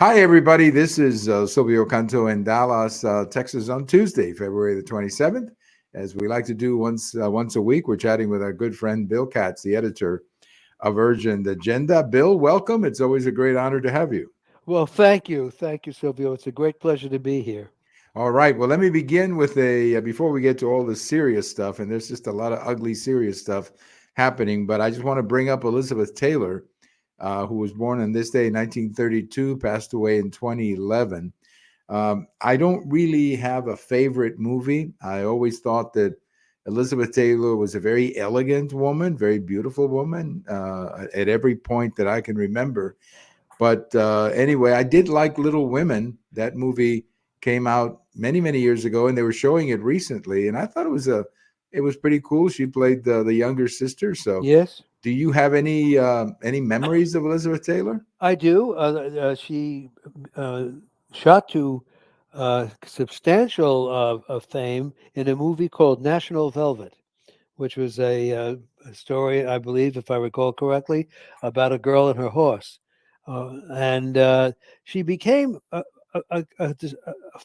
Hi, everybody. This is Silvio Canto in Dallas, Texas on Tuesday, February the 27th. As we like to do once a week, we're chatting with our good friend Bill Katz, the editor of Urgent Agenda. Bill, welcome. It's always a great honor to have you. Well, thank you. Thank you, Silvio. It's a great pleasure to be here. All right. Well, let me begin with before we get to all the serious stuff, and there's just a lot of ugly, serious stuff happening, but I just want to bring up Elizabeth Taylor, who was born on this day in 1932, passed away in 2011. I don't really have a favorite movie. I always thought that Elizabeth Taylor was a very elegant woman, very beautiful woman at every point that I can remember. But anyway, I did like Little Women. That movie came out many, many years ago, and they were showing it recently, and I thought it was pretty cool. She played the younger sister. So, Yes, do you have any memories of Elizabeth Taylor? I do. She shot to substantial fame in a movie called National Velvet, which was a story, I believe, if I recall correctly, about a girl and her horse. And she became a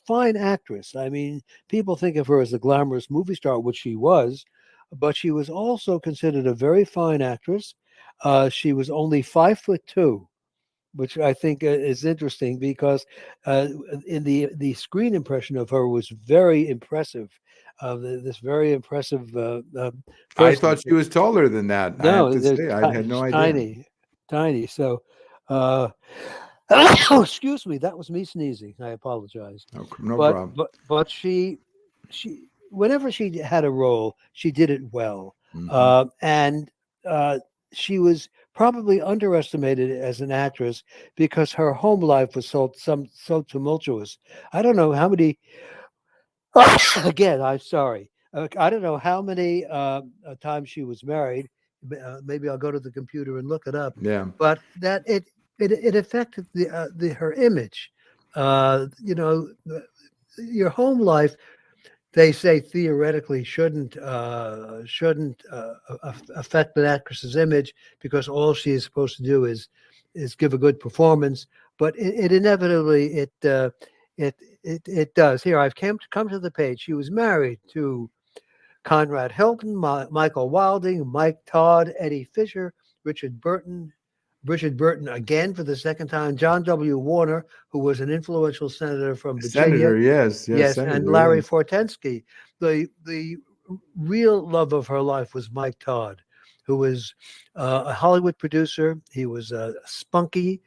fine actress. I mean, people think of her as a glamorous movie star, which she was, but she was also considered a very fine actress. She was only 5'2", which I think is interesting because in the screen impression of her was very impressive. This very impressive I person. thought she was taller than that. I have No, to say, I had no she's idea. tiny, tiny. So, uh, oh, excuse me, that was me sneezing. I apologize. No, no But problem. she whenever she had a role, she did it well, Hmm. and she was probably underestimated as an actress because her home life was so tumultuous. I don't know how many. Again, I'm sorry. I don't know how many times she was married. Maybe I'll go to the computer and look it up. Yeah. But that it affected the her image. Your home life, they say theoretically shouldn't affect an actress's image because all she is supposed to do is give a good performance. But it inevitably it it does. Here I've come to the page. She was married to Conrad Hilton, Michael Wilding, Mike Todd, Eddie Fisher, Richard Burton, Richard Burton again for the second time, John W. Warner, who was an influential senator from Virginia. Senator, yes, yes, Yes, and Senator, Larry yes. Fortensky. The real love of her life was Mike Todd, who was a Hollywood producer. He was a spunky,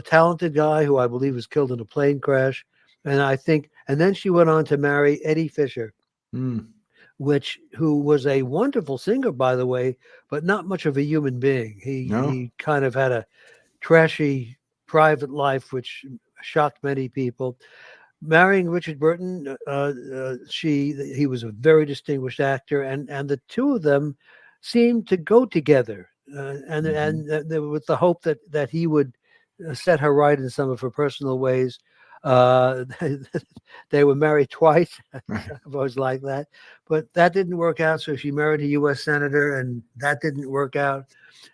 talented guy who I believe was killed in a plane crash. And then she went on to marry Eddie Fisher, Mm, who was a wonderful singer, by the way, but not much of a human being. no, He kind of had a trashy private life, which shocked many people. Marrying Richard Burton, he was a very distinguished actor, and the two of them seemed to go together, hmm, with the hope that he would set her right in some of her personal ways. Uh, they were married twice. I've always liked that, but that didn't work out. So she married a U.S. senator, and that didn't work out.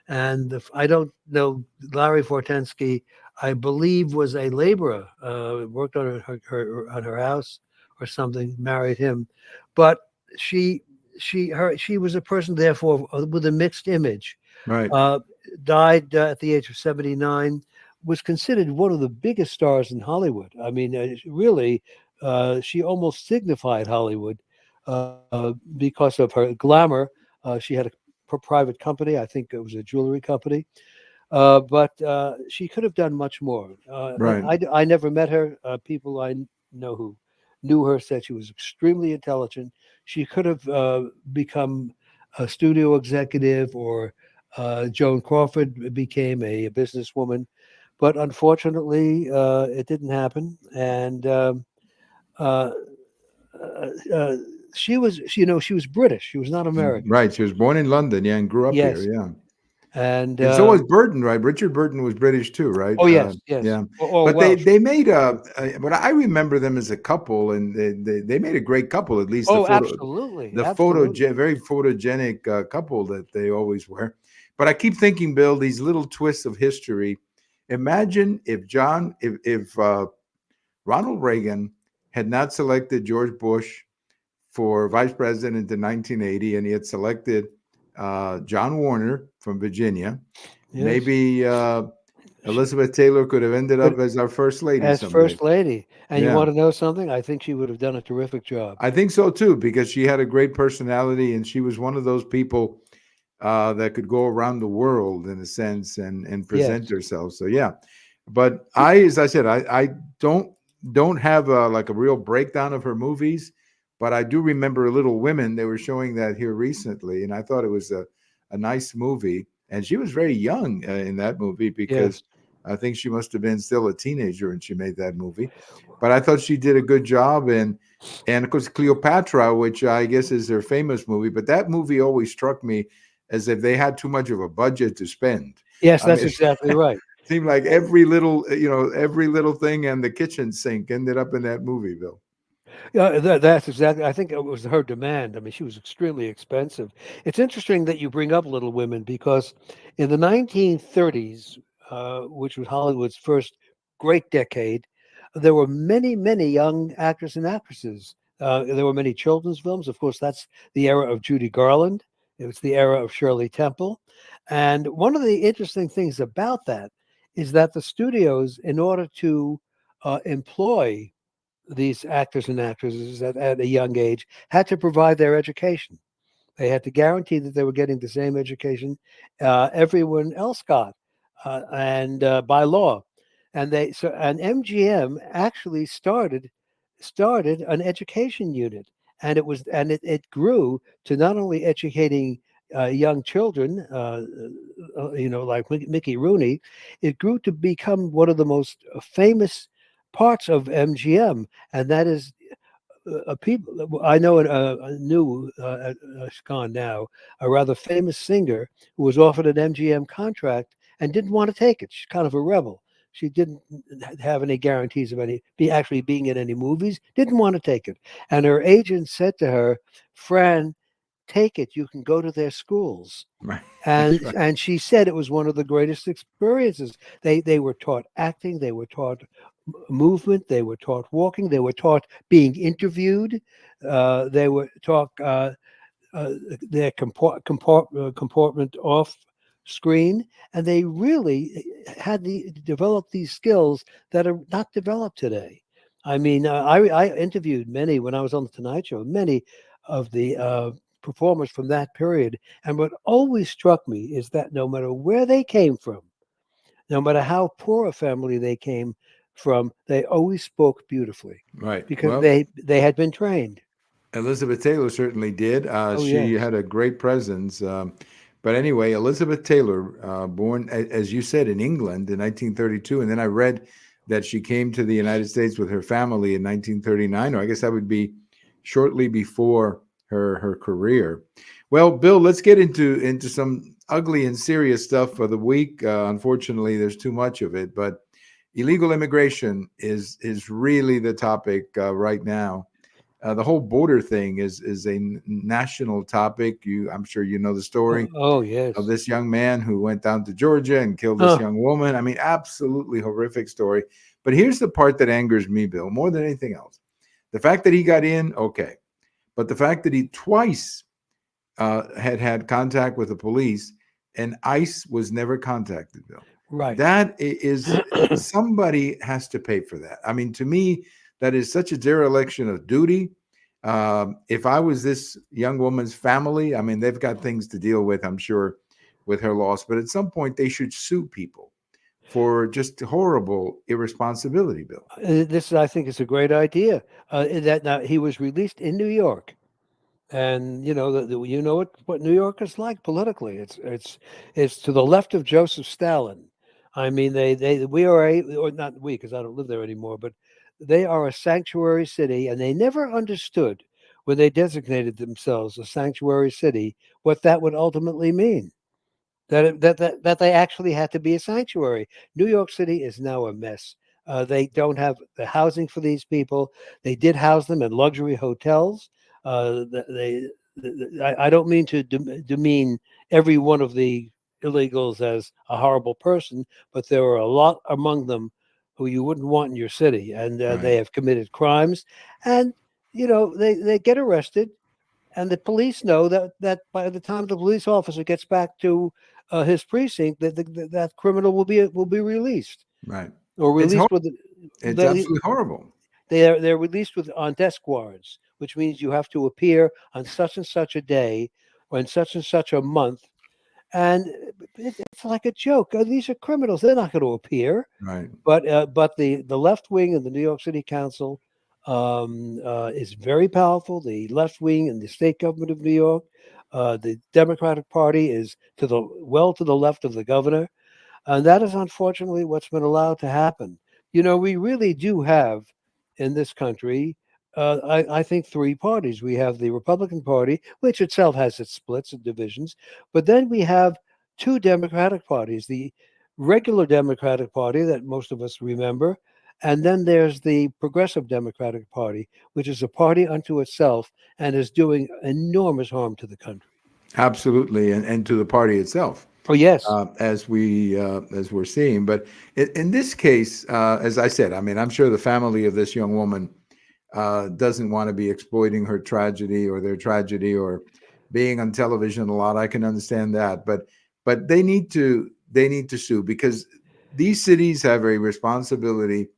And I don't know Larry Fortensky. I believe was a laborer, worked on on her house or something. Married him, but she she was a person therefore with a mixed image. right. Uh, Died at the age of 79. Was considered one of the biggest stars in Hollywood. I mean, really, she almost signified Hollywood because of her glamour. She had a private company. I think it was a jewelry company. But she could have done much more. Right. I never met her. People I know who knew her said she was extremely intelligent. She could have become a studio executive, or Joan Crawford became a businesswoman. But unfortunately, it didn't happen. And uh, uh, she was British. She was not American. Right. She was born in London, yeah, and grew up here, Yes. yeah. And And so was Burton, right? Richard Burton was British too, right? oh yes, yes, Yeah. or But Welsh. they made but I remember them as a couple, and they made a great couple. At least Oh, absolutely, absolutely. very photogenic couple that they always were. But I keep thinking, Bill, these little twists of history, Imagine if Ronald Reagan had not selected George Bush for vice president in 1980, and he had selected John Warner from Virginia. Yes. Maybe Elizabeth Taylor could have ended But up as our first lady as someday. first lady, and you Yeah, want to know something? I think she would have done a terrific job. I think so too, because she had a great personality, and she was one of those people that could go around the world in a sense and present Yes. herself. So yeah, but as I said, I don't have like a real breakdown of her movies, but I do remember Little Women. They were showing that here recently, and I thought it was a nice movie. And she was very young in that movie because Yes. I think she must have been still a teenager when she made that movie. But I thought she did a good job, and of course Cleopatra, which I guess is their famous movie. But that movie always struck me as if they had too much of a budget to spend. Yes, I that's mean, exactly right. seemed like And every little thing and the kitchen sink ended up in that movie, Bill. yeah, that's exactly. I think it was her demand. I mean, she was extremely expensive. It's interesting that you bring up Little Women because in the 1930s, which was Hollywood's first great decade, there were many, many young actors and actresses. There were many children's films. Of course, that's the era of Judy Garland. It was the era of Shirley Temple. And one of the interesting things about that is that the studios, in order to employ these actors and actresses at a young age had to provide their education. They had to guarantee that they were getting the same education everyone else got, and by law. And MGM actually started an education unit, and it grew to not only educating young children, like Mickey Rooney. It grew to become one of the most famous parts of MGM, and that is people. I know a new, gone now, a rather famous singer who was offered an MGM contract and didn't want to take it. She's kind of a rebel. She didn't have any guarantees of actually being in any movies. Didn't want to take it, and her agent said to her, "Fran, take it. You can go to their schools." Right. and That's right. and she said it was one of the greatest experiences. They were taught acting, they were taught movement, they were taught walking, they were taught being interviewed, they were taught uh, their comportment off screen, and they really had developed these skills that are not developed today. I mean, I interviewed many when I was on the Tonight Show, many of the performers from that period, and what always struck me is that no matter where they came from, no matter how poor a family they came from, they always spoke beautifully Right. because Well, they had been trained. Elizabeth Taylor certainly did. Oh She yes. had a great presence. But anyway, Elizabeth Taylor, born, as you said, in England in 1932. And then I read that she came to the United States with her family in 1939, or I guess that would be shortly before her career. Well, Bill, let's get into some ugly and serious stuff for the week. Unfortunately, there's too much of it, but illegal immigration is really the topic right now. The whole border thing is a national topic. I'm sure you know the story Oh of yes. this young man who went down to Georgia and killed this Oh, young woman. I mean, absolutely horrific story. But here's the part that angers me, Bill, more than anything else: the fact that he got in, okay, but the fact that he twice had contact with the police and ICE was never contacted, Bill. right. That is somebody has to pay for that. I mean, to me, that is such a dereliction of duty. If I was this young woman's family, I mean, they've got things to deal with, I'm sure, with her loss. But at some point, they should sue people for just horrible irresponsibility, Bill. This, I think, is a great idea. That now he was released in New York, and you know what New York is like politically. It's to the left of Joseph Stalin. I mean, we are or not we, because I don't live there anymore, but they are a sanctuary city, and they never understood when they designated themselves a sanctuary city what that would ultimately mean. That they actually had to be a sanctuary. New York City is now a mess. They don't have the housing for these people. They did house them in luxury hotels. I don't mean to demean every one of the illegals as a horrible person, but there are a lot among them who you wouldn't want in your city, and they Right. have committed crimes, and they get arrested, and the police know that by the time the police officer gets back to his precinct, that criminal will be released Right. or It's released with it's absolutely horrible. they're released with on desk warrants, which means you have to appear on such and such a day or in such and such a month, and it's like a joke. These are criminals; they're not going to appear. Right. But the left wing in the New York City Council is very powerful. The left wing in the state government of New York, the Democratic Party is to the left of the governor, and that is unfortunately what's been allowed to happen. We really do have in this country, I think, three parties. We have the Republican Party, which itself has its splits and divisions, but then we have two Democratic parties: the regular Democratic Party that most of us remember, and then there's the Progressive Democratic Party, which is a party unto itself and is doing enormous harm to the country. Absolutely, and to the party itself, Oh, yes. as we're seeing. But in this case, as I said, I mean, I'm sure the family of this young woman doesn't want to be exploiting her tragedy or their tragedy or being on television a lot. I can understand that, but they need to sue because these cities have a responsibility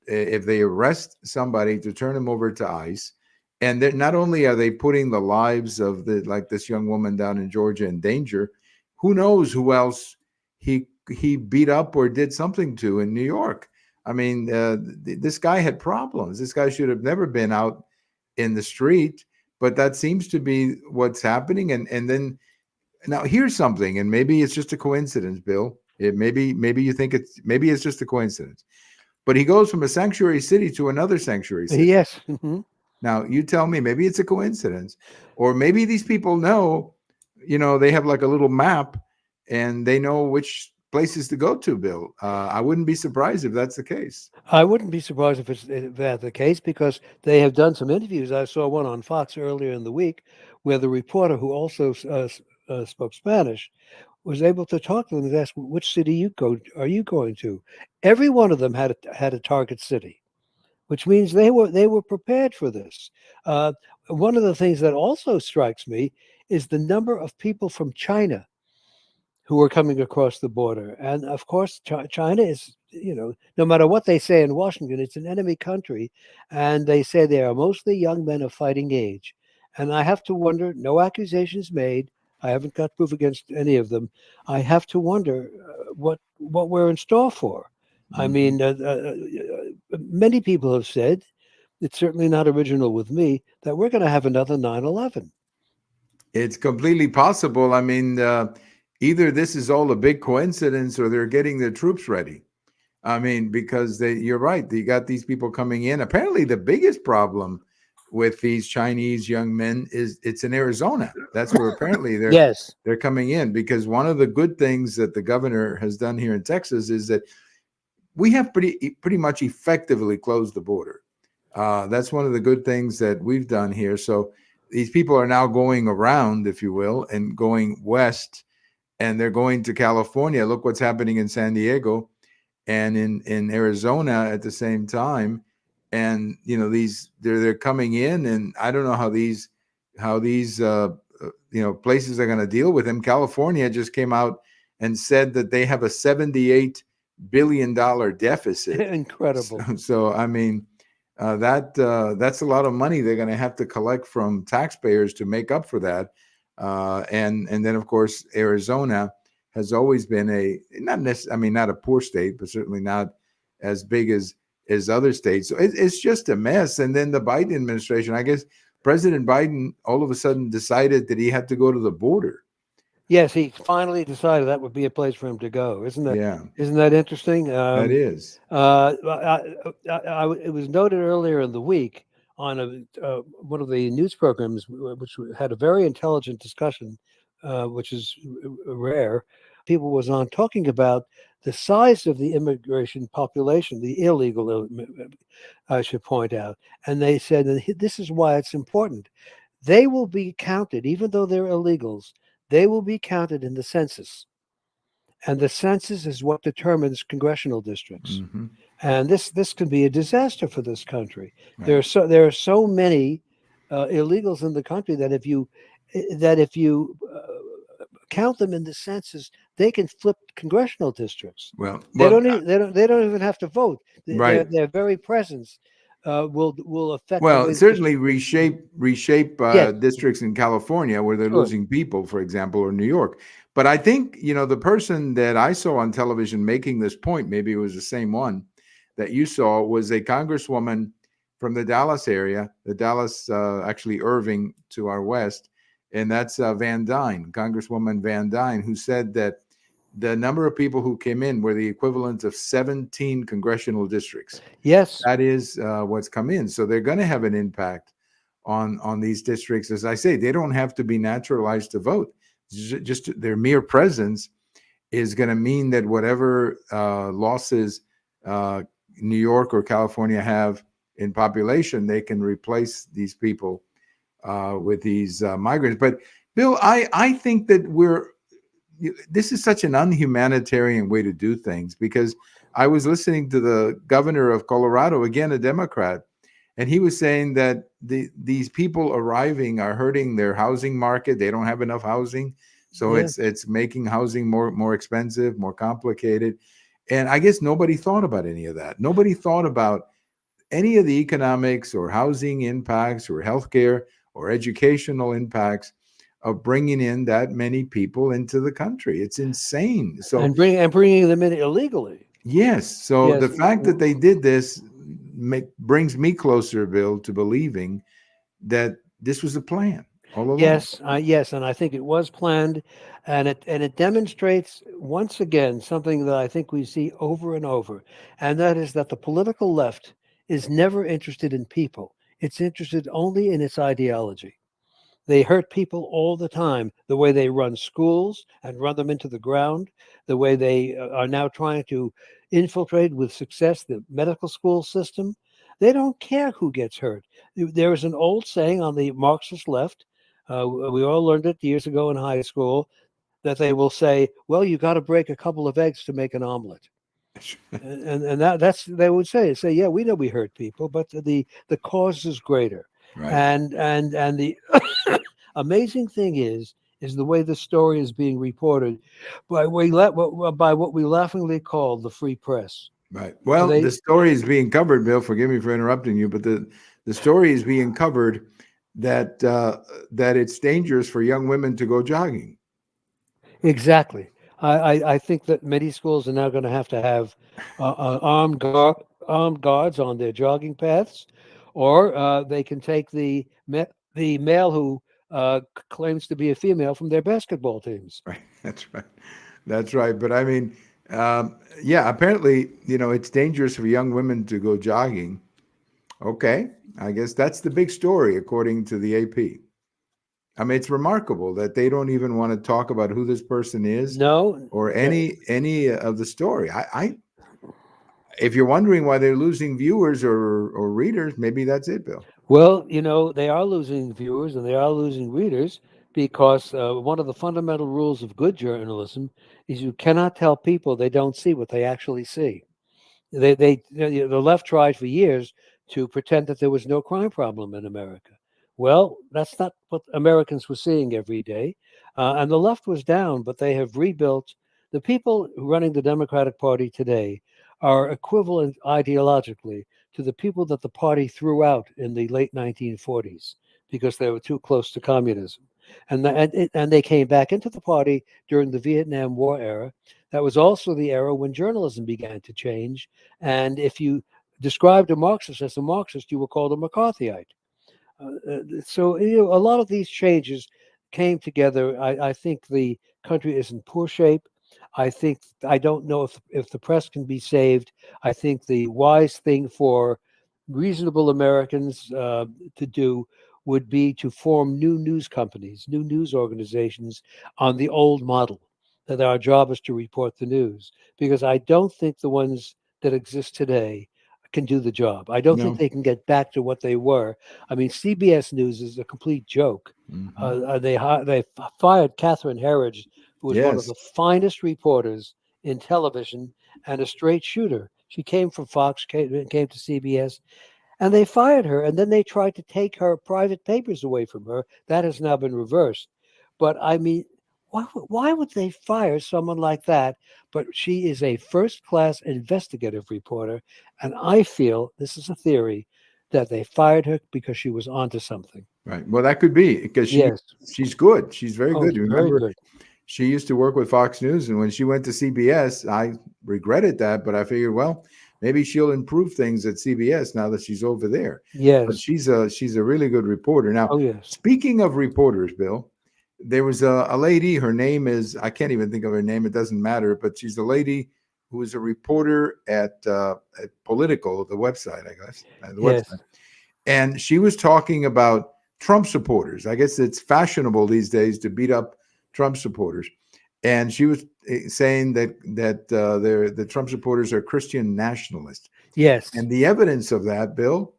if they arrest somebody to turn them over to ICE. And not only are they putting the lives of like this young woman down in Georgia in danger, who knows who else he beat up or did something to in New York. I mean, this guy had problems. This guy should have never been out in the street, but that seems to be what's happening. And then now here's something, and maybe it's just a coincidence, Bill. Maybe you think it's just a coincidence. But he goes from a sanctuary city to another sanctuary city. Yes. Mhm. Now, you tell me, maybe it's a coincidence, or maybe these people know, they have like a little map and they know which places to go to, Bill. I wouldn't be surprised if that's the case. I wouldn't be surprised if that's the case because they have done some interviews. I saw one on Fox earlier in the week where the reporter, who also spoke Spanish, was able to talk to them and ask, "Which city are you going to?" Every one of them had a target city, which means they were prepared for this. Uh, One of the things that also strikes me is the number of people from China who are coming across the border. And of course, China is, no matter what they say in Washington, it's an enemy country. And they say they are mostly young men of fighting age. And I have to wonder, no accusations made. I haven't got proof against any of them. I have to wonder what we're in store for. I Mhm. mean, many people have said, it's certainly not original with me, that we're going to have another 9/11. It's completely possible. I mean, either this is all a big coincidence or they're getting their troops ready. I mean, because you're right. You got these people coming in. Apparently, the biggest problem with these Chinese young men is it's in Arizona. That's where apparently Yes. they're coming in because one of the good things that the governor has done here in Texas is that we have pretty much effectively closed the border. That's one of the good things that we've done here. So these people are now going around, if you will, and going west, and they're going to California. Look what's happening in San Diego and in Arizona at the same time. And they're coming in, and I don't know how these places are going to deal with them. California just came out and said that they have a $78 billion deficit. Incredible. So I mean, that's a lot of money they're going to have to collect from taxpayers to make up for that. And then of course Arizona has always been not a poor state, but certainly not as big as other states. So it's just a mess. And then the Biden administration, I guess President Biden all of a sudden decided that he had to go to the border. Yes, he finally decided that would be a place for him to go. Isn't that Yeah, isn't that interesting? that is. It was noted earlier in the week on one of the news programs, which had a very intelligent discussion, which is rare. People was on talking about the size of the immigration population, the illegal, I should point out, and they said, and this is why it's important. They will be counted, even though they're illegals. They will be counted in the census. and the census is what determines congressional districts. Hmm. And this can be a disaster for this country. Right. There are so many illegals in the country that if you count them in the census, they can flip congressional districts. Well, They don't even have to vote. right. Their very presence will affect the Well, way the certainly district is distributed. reshape Yes, districts in California where they're sure. losing people, for example, or New York. But I think, the person that I saw on television making this point, maybe it was the same one that you saw, was a congresswoman from the Dallas area, the Dallas, actually Irving to our west, and that's Van Dyne, Congresswoman Van Dyne, who said that the number of people who came in were the equivalent of 17 congressional districts. Yes, That is what's come in. So they're going to have an impact on these districts. As I say, they don't have to be naturalized to vote. Just their mere presence is going to mean that whatever losses New York or California have in population, they can replace these people with these migrants. But Bill, I think that this is such an unhumanitarian way to do things, because I was listening to the governor of Colorado, again, a Democrat, and he was saying that these people arriving are hurting their housing market. They don't have enough housing. So yeah. it's making housing more expensive, more complicated. And I guess nobody thought about any of that. Nobody thought about any of the economics or housing impacts or healthcare or educational impacts of bringing in that many people into the country. It's insane. So And bringing them in illegally. yes, so the Yes. fact that they did this brings me closer, Bill, to believing that this was a plan all along. Yes, and I think it was planned, and it demonstrates once again something that I think we see over and over, and that is that the political left is never interested in people. It's interested only in its ideology. They hurt people all the time. The way they run schools and run them into the ground, the way they are now trying to infiltrate with success the medical school system. They don't care who gets hurt. There is an old saying on the Marxist left. We all learned it years ago in high school that they will say, "Well, you got to break a couple of eggs to make an omelet." And that's they would say, yeah, we know we hurt people, but the cause is greater. Right. And the amazing thing is the way the story is being reported by what we laughingly call the free press. Right. Well, They the story is being covered, Bill. Forgive me for interrupting you, but the story is being covered that that it's dangerous for young women to go jogging. Exactly. I think that many schools are now going to have armed guards on their jogging paths, or they can take the male who claims to be a female from their basketball teams. Right. That's right. That's right. But I mean, yeah, apparently, it's dangerous for young women to go jogging. Okay. I guess that's the big story, according to the AP. I mean, it's remarkable that they don't even want to talk about who this person is No, or they're- any of the story. If you're wondering why they're losing viewers or readers, maybe that's it, Bill. well, they are losing viewers and they are losing readers because one of the fundamental rules of good journalism is you cannot tell people they don't see what they actually see. The left tried for years to pretend that there was no crime problem in America. Well, that's not what Americans were seeing every day, and the left was down, but they have rebuilt. The people running the Democratic Party today are equivalent ideologically to the people that the party threw out in the late 1940s because they were too close to communism, and they came back into the party during the Vietnam War era. That was also the era when journalism began to change. And if you described a Marxist as a Marxist, you were called a McCarthyite. So a lot of these changes came together. I think the country is in poor shape. I don't know if the press can be saved. I think the wise thing for reasonable Americans to do would be to form new news companies, new news organizations on the old model, that our job is to report the news, because I don't think the ones that exist today can do the job. I don't think No. they can get back to what they were. I mean, CBS News is a complete joke. Hmm. They fired Catherine Herridge who was one of Yes. the finest reporters in television and a straight shooter. She came from Fox, came to CBS, and they fired her. And then they tried to take her private papers away from her. That has now been reversed. But I mean, why would they fire someone like that? But she is a first class investigative reporter. And I feel, this is a theory, that they fired her because she was onto something. Right. Well, that could be because Yes. she's good. She's very Oh, good. it's very Remember, good. she used to work with Fox News, and when she went to CBS, I regretted that, but I figured, well, maybe she'll improve things at CBS now that she's over there. But Yes. she's a really good reporter. Now, Oh, yes. speaking of reporters, Bill, there was a lady. Her name is, I can't even think of her name. It doesn't matter, but she's a lady who is a reporter at Political, the website, I guess, the website, Yes. and she was talking about Trump supporters. I guess it's fashionable these days to beat up Trump supporters, and she was saying that the Trump supporters are Christian nationalists, Yes. and the evidence of that, Bill,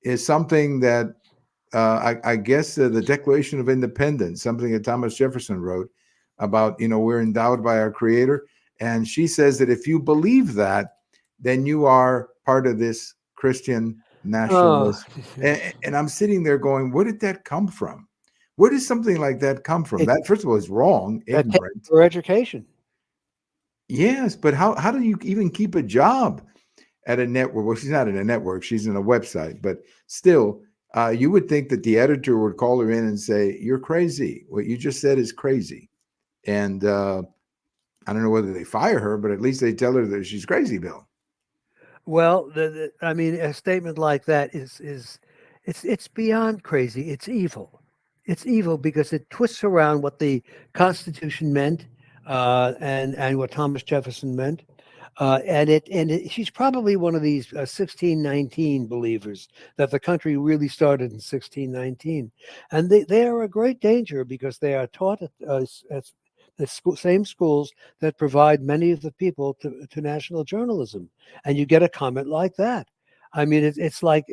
is something that I guess the Declaration of Independence, something that Thomas Jefferson wrote about. We're endowed by our Creator, and she says that if you believe that, then you are part of this Christian Oh, nationalist. And I'm sitting there going, where did that come from? Where does something like that come from? it, That, first of all, is wrong, that takes ignorant. for education. Yes, but how do you even keep a job at a network? Well, she's not in a network; she's in a website. But still, you would think that the editor would call her in and say, "You're crazy. What you just said is crazy." And I don't know whether they fire her, but at least they tell her that she's crazy, Bill. Well, I mean, a statement like that is it's beyond crazy. It's evil. It's evil because it twists around what the Constitution meant, and what Thomas Jefferson meant. She's probably one of these 1619 believers that the country really started in 1619, and they are a great danger because they are taught at the same schools that provide many of the people to national journalism, and you get a comment like that. I mean, it's like.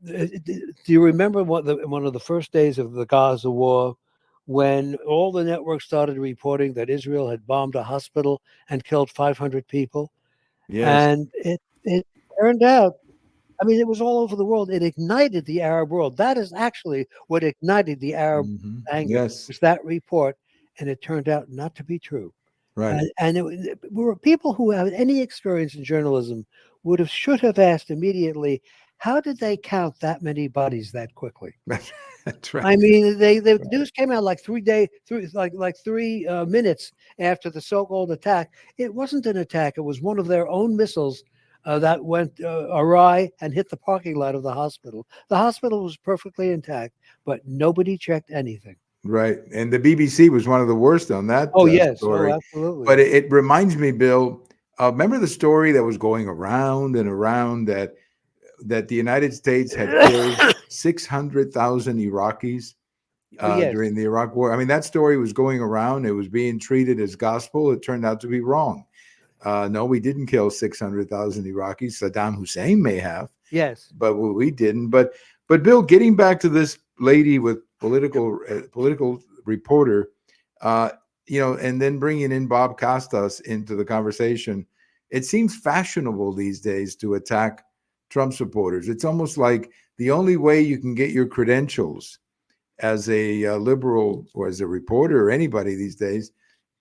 Do you remember one of the first days of the Gaza war, when all the networks started reporting that Israel had bombed a hospital and killed 500 people? Yes. And it turned out, I mean, it was all over the world. It ignited the Arab world. That is actually what ignited the Arab anger, Yes. was that report, and it turned out not to be true. Right. And were people who have any experience in journalism should have asked immediately, how did they count that many bodies that quickly? That's right. I mean, the Right. news came out like 3 minutes after the so-called attack. It wasn't an attack; it was one of their own missiles that went awry and hit the parking lot of the hospital. The hospital was perfectly intact, but nobody checked anything. Right. And the BBC was one of the worst on that Oh yes, oh story. absolutely. But it reminds me, Bill, remember the story that was going around and around that the United States had killed 600,000 Iraqis Oh yes, during the Iraq War. I mean, that story was going around. It was being treated as gospel. It turned out to be wrong. No, we didn't kill 600,000 Iraqis. Saddam Hussein may have, yes. but we didn't. But Bill, getting back to this lady with political reporter, uh, and then bringing in Bob Costas into the conversation, it seems fashionable these days to attack Trump supporters. It's almost like the only way you can get your credentials as a liberal or as a reporter or anybody these days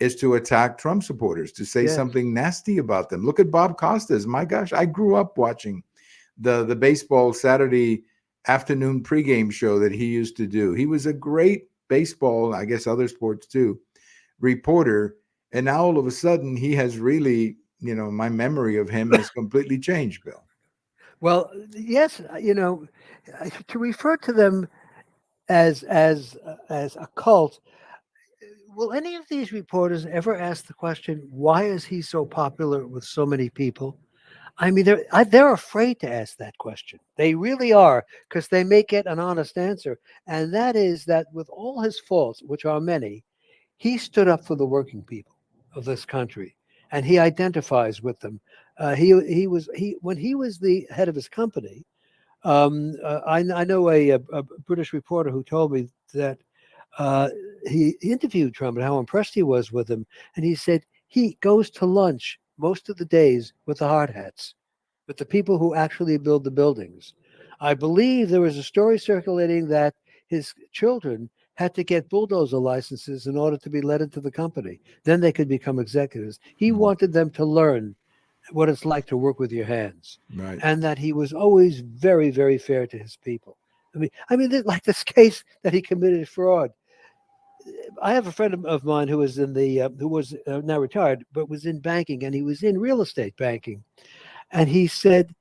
is to attack Trump supporters, to say Yes. something nasty about them. Look at Bob Costas. My gosh, I grew up watching the baseball Saturday afternoon pregame show that he used to do. He was a great baseball, I guess other sports too, reporter. And now all of a sudden he has really, my memory of him has completely changed, Bill. Well, yes, to refer to them as a cult. Will any of these reporters ever ask the question, why is he so popular with so many people? I mean, they're afraid to ask that question. They really are, because they may get an honest answer. And that is that with all his faults, which are many, he stood up for the working people of this country, and he identifies with them. He when he was the head of his company. I know a British reporter who told me that he interviewed Trump and how impressed he was with him, and he said he goes to lunch most of the days with the hard hats, with the people who actually build the buildings. I believe there was a story circulating that his children had to get bulldozer licenses in order to be let into the company. Then they could become executives. He wanted them to learn what it's like to work with your hands, Right. and that he was always very, very fair to his people. Like this case that he committed fraud. I have a friend of mine who was in the who was now retired, but was in banking, and he was in real estate banking, and he said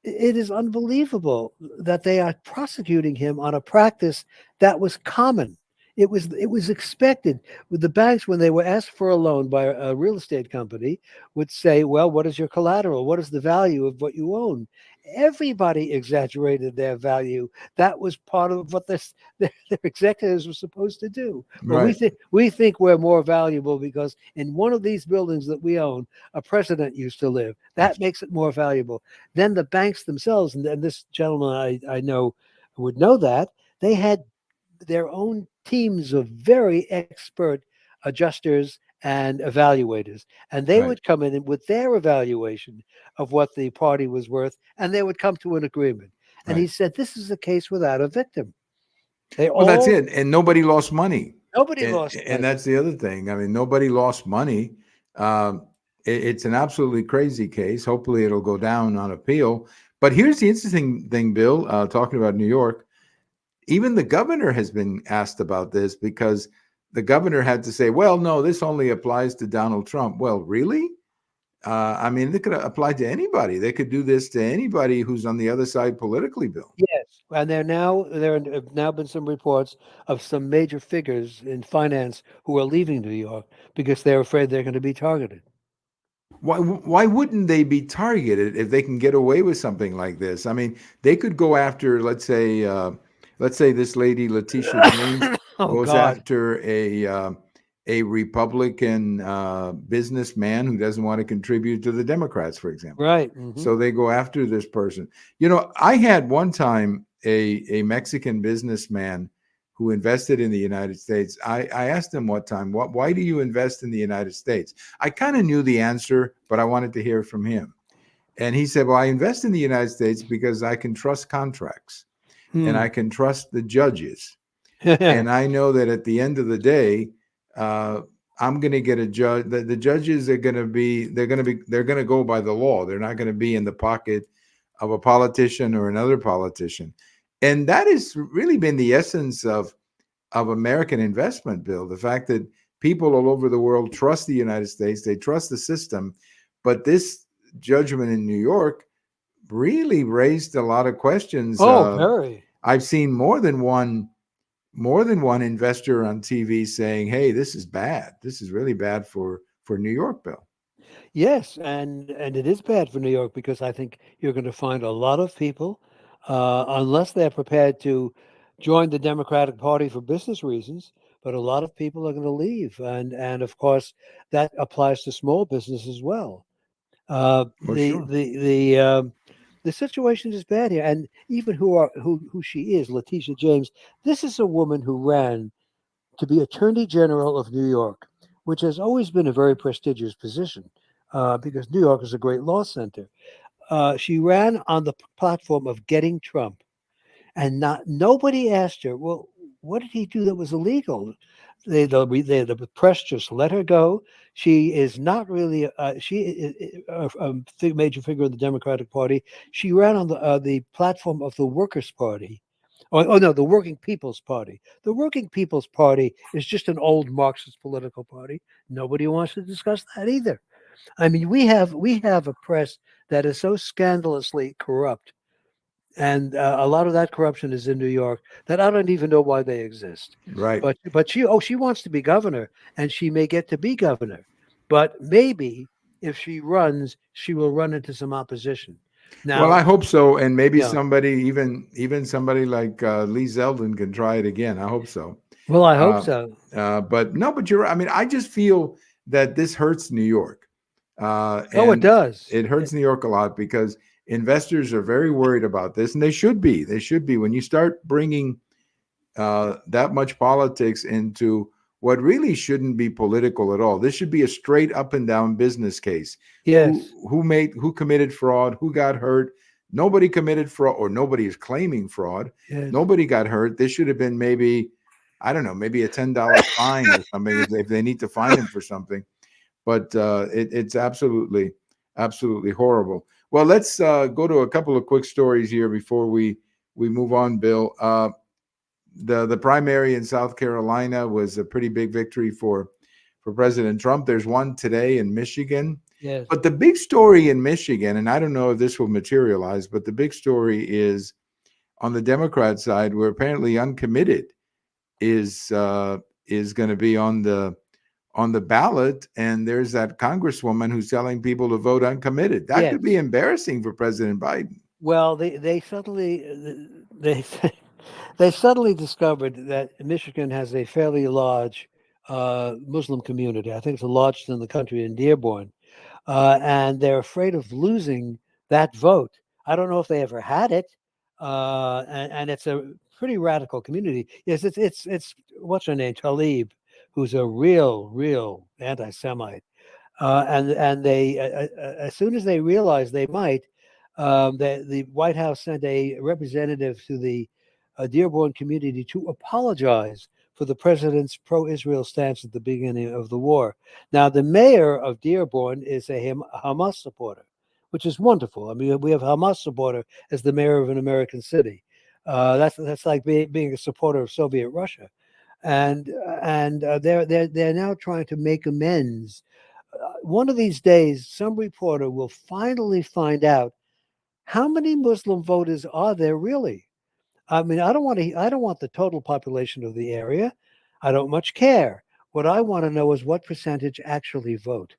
it is unbelievable that they are prosecuting him on a practice that was common. It was expected. With the banks, when they were asked for a loan by a real estate company, would say, "Well, what is your collateral? What is the value of what you own?" Everybody exaggerated their value. That was part of what their executives were supposed to do. Well, we Right. think we're more valuable because in one of these buildings that we own, a president used to live. That makes it more valuable. Then the banks themselves, and this gentleman I know would know that, they had their own teams of very expert adjusters and evaluators. And they Right. would come in with their evaluation of what the party was worth, and they would come to an agreement. And he Right. said, this is a case without a victim. They Well, that's all, it. And nobody lost money. nobody And, lost and money. that's the other thing. I mean, nobody lost money. It's an absolutely crazy case. Hopefully, it'll go down on appeal. But here's the interesting thing, Bill, talking about New York. Even the governor has been asked about this because the governor had to say, well, no, this only applies to Donald Trump. Well, really? I mean, it could apply to anybody. They could do this to anybody who's on the other side politically, Bill. Yes. And there have now been some reports of some major figures in finance who are leaving New York because they're afraid they're going to be targeted. Why wouldn't they be targeted if they can get away with something like this? I mean, they could go after, let's say this lady Letitia James Oh goes God. after a Republican businessman who doesn't want to contribute to the Democrats, for example. Right. Hmm. So they go after this person. I had one time a Mexican businessman who invested in the United States. I asked him one time, why do you invest in the United States? I kind of knew the answer, but I wanted to hear from him. And he said, well, I invest in the United States because I can trust contracts and I Hmm. can trust the judges. And I know that at the end of the day, uh, I'm going to get a judge. The judges are going to be, they're going to go by the law. They're not going to be in the pocket of a politician or another politician. And that has really been the essence of American investment, Bill. The fact that people all over the world trust the United States, they trust the system. But this judgment in New York really raised a lot of questions. Oh, very. I've seen more than one investor on TV saying, "Hey, this is bad. This is really bad for New York, Bill." Yes, and it is bad for New York because I think you're going to find a lot of people, unless they're prepared to join the Democratic Party for business reasons, but a lot of people are going to leave, and of course that applies to small business as well. Uh, For the sure. the the um, the situation is bad here, and even who she is, Letitia James. This is a woman who ran to be Attorney General of New York, which has always been a very prestigious position because New York is a great law center. She ran on the platform of getting Trump, and nobody asked her, well, what did he do that was illegal? The press just let her go. She is not really a major figure in the Democratic Party. She ran on the platform of the Workers' Party. Oh no, the Working People's Party. The Working People's Party is just an old Marxist political party. Nobody wants to discuss that either. I mean, we have a press that is so scandalously corrupt, and a lot of that corruption is in New York that I don't even know why they exist. Right. But she wants to be governor, and she may get to be governor, but maybe if she runs, she will run into some opposition. Well, I Now, hope so, and maybe yeah. somebody, even somebody like Lee Zeldin, can try it again. I hope so. Well, I hope Uh, so. but no, but you're right. I mean, I just feel that this hurts New York, Oh, it and does. it hurts New York a lot because investors are very worried about this, and they should be. They should be. When you start bringing that much politics into what really shouldn't be political at all. This should be a straight up and down business case. Yes. Who committed fraud? Who got hurt? Nobody committed fraud, or nobody is claiming fraud. Yes. Nobody got hurt. This should have been maybe, I don't know, maybe a $10 fine or something if they need to fine him for something. But it's absolutely horrible. Well, let's go to a couple of quick stories here before we move on, Bill. The primary in South Carolina was a pretty big victory for President Trump. There's one today in Michigan. Yes. But the big story in Michigan, and I don't know if this will materialize, but the big story is on the Democrat side, where apparently uncommitted is going to be on the ballot, and there's that congresswoman who's telling people to vote uncommitted. That could be Yes. embarrassing for President Biden. Well, they suddenly they they suddenly discovered that Michigan has a fairly large Muslim community. I think it's the largest in the country in Dearborn, and they're afraid of losing that vote. I don't know if they ever had it, and it's a pretty radical community. Yes, it's what's her name, Talib, who's a real anti-Semite, and they as soon as they realized they might, the White House sent a representative to the Dearborn community to apologize for the president's pro-Israel stance at the beginning of the war. Now, the mayor of Dearborn is a Hamas supporter, which is wonderful. I mean, we have Hamas supporter as the mayor of an American city. That's like being a supporter of Soviet Russia, and they're now trying to make amends. One of these days, some reporter will finally find out how many Muslim voters are there really. I mean, I don't want the total population of the area. I don't much care. What I want to know is what percentage actually vote.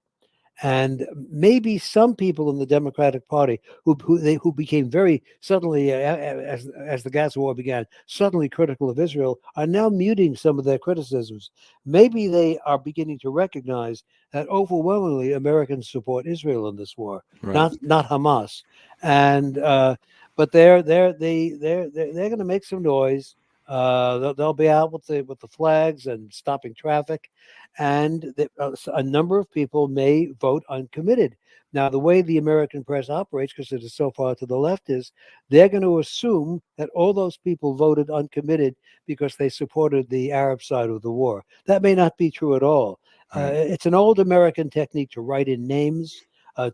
And maybe some people in the Democratic Party who became very suddenly, as the Gaza war began, suddenly critical of Israel, are now muting some of their criticisms. Maybe they are beginning to recognize that overwhelmingly Americans support Israel in this war, Right. not Hamas. And but they're going to make some noise. They'll be out with the flags and stopping traffic, and a number of people may vote uncommitted. Now, the way the American press operates, because it is so far to the left, is they're going to assume that all those people voted uncommitted because they supported the Arab side of the war. That may not be true at all. Right. It's an old American technique to write in names,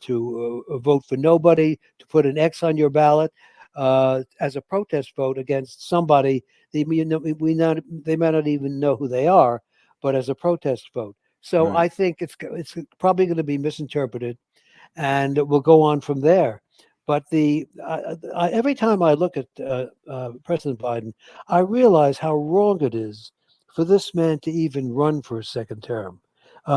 to vote for nobody, to put an X on your ballot as a protest vote against somebody. They may not even know who they are, but as a protest vote. So Right. I think it's probably going to be misinterpreted, and we'll go on from there. But every time I look at President Biden, I realize how wrong it is for this man to even run for a second term.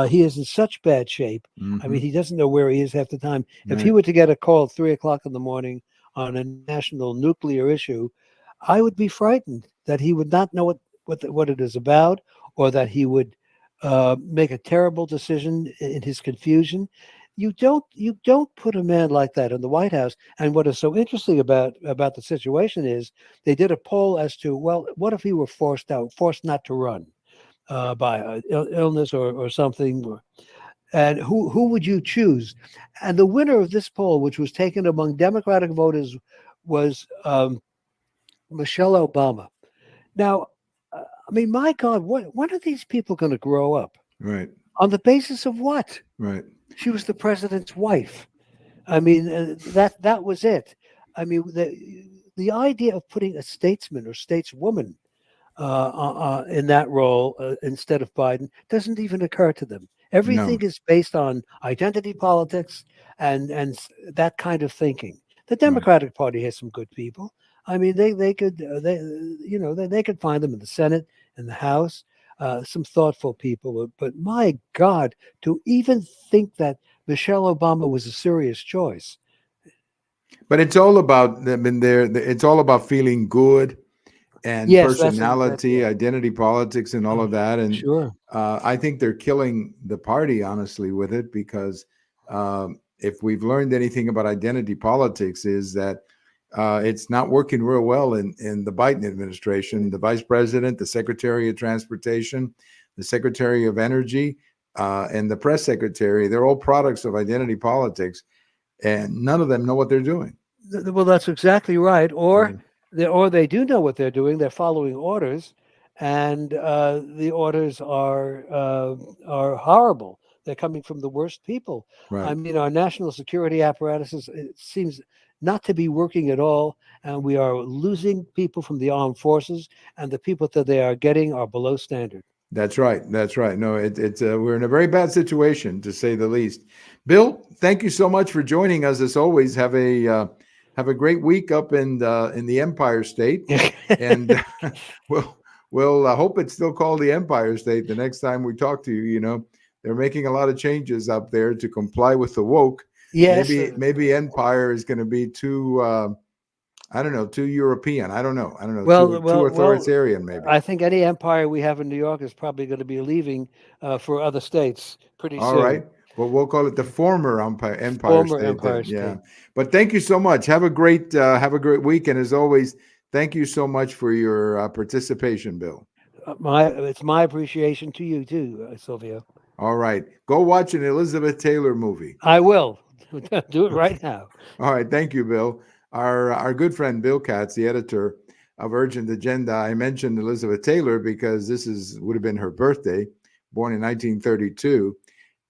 He is in such bad shape. I mean, Mm-hmm. he doesn't know where he is half the time. If he Right. were to get a call at 3 o'clock in the morning on a national nuclear issue, I would be frightened that he would not know what it is about, or that he would make a terrible decision in his confusion. You don't put a man like that in the White House. And what is so interesting about the situation is they did a poll as to, well, what if he were forced not to run by illness or something, and who would you choose? And the winner of this poll, which was taken among Democratic voters, was Michelle Obama. Now, I mean, my God, when are these people going to grow up? Right. On the basis of what? Right. She was the president's wife. I mean, that was it. I mean, the idea of putting a statesman or stateswoman in that role instead of Biden doesn't even occur to them. No. Everything is based on identity politics and that kind of thinking. The Right. Democratic Party has some good people. I mean, they could they could find them in the Senate and the House, some thoughtful people. But my God, to even think that Michelle Obama was a serious choice. But it's all about, I mean, it's all about feeling good and Yes, that's personality, it. identity politics, and all of that. And Sure. I think they're killing the party, honestly, with it, because if we've learned anything about identity politics, is that It's not working real well in the Biden administration. The vice president, the secretary of transportation, the secretary of energy, and the press secretary, they're all products of identity politics, and none of them know what they're doing. Well, that's exactly right. Yeah. Or they do know what they're doing. They're following orders, and the orders are horrible. They're coming from the worst people. I Right. mean, our national security apparatuses, it seems not to be working at all, and we are losing people from the armed forces, and the people that they are getting are below standard. That's right. That's right. No, it's we're in a very bad situation, to say the least. Bill, thank you so much for joining us. As always, have a great week up in the Empire State, and we'll hope it's still called the Empire State the next time we talk to you. You know, they're making a lot of changes up there to comply with the woke. Yes. Maybe Empire is going to be too. I don't know, too European. I don't know. Too authoritarian, maybe. I think any empire we have in New York is probably going to be leaving for other states pretty All soon. right. Well, we'll call it the former Empire Former State. Empire Yeah. State. But thank you so much. Have a great week. And as always, thank you so much for your participation, Bill. It's my appreciation to you too, Silvio. All right. Go watch an Elizabeth Taylor movie. I will do it right now. All right. Thank you, Bill. Our good friend Bill Katz, the editor of Urgent Agenda. I mentioned Elizabeth Taylor because would have been her birthday, born in 1932.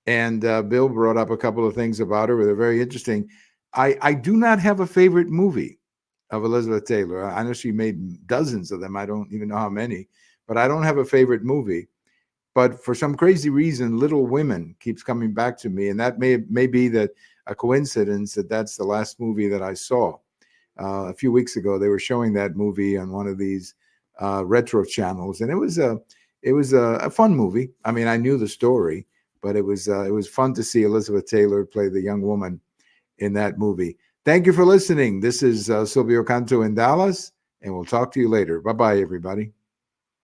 And Bill brought up a couple of things about her that are very interesting. I do not have a favorite movie of Elizabeth Taylor. I know she made dozens of them. I don't even know how many, but I don't have a favorite movie. But for some crazy reason, Little Women keeps coming back to me. And that may be that a coincidence that that's the last movie that I saw. A few weeks ago, they were showing that movie on one of these retro channels. And it was a fun movie. I mean, I knew the story, but it was fun to see Elizabeth Taylor play the young woman in that movie. Thank you for listening. This is Silvio Canto in Dallas, and we'll talk to you later. Bye-bye, everybody.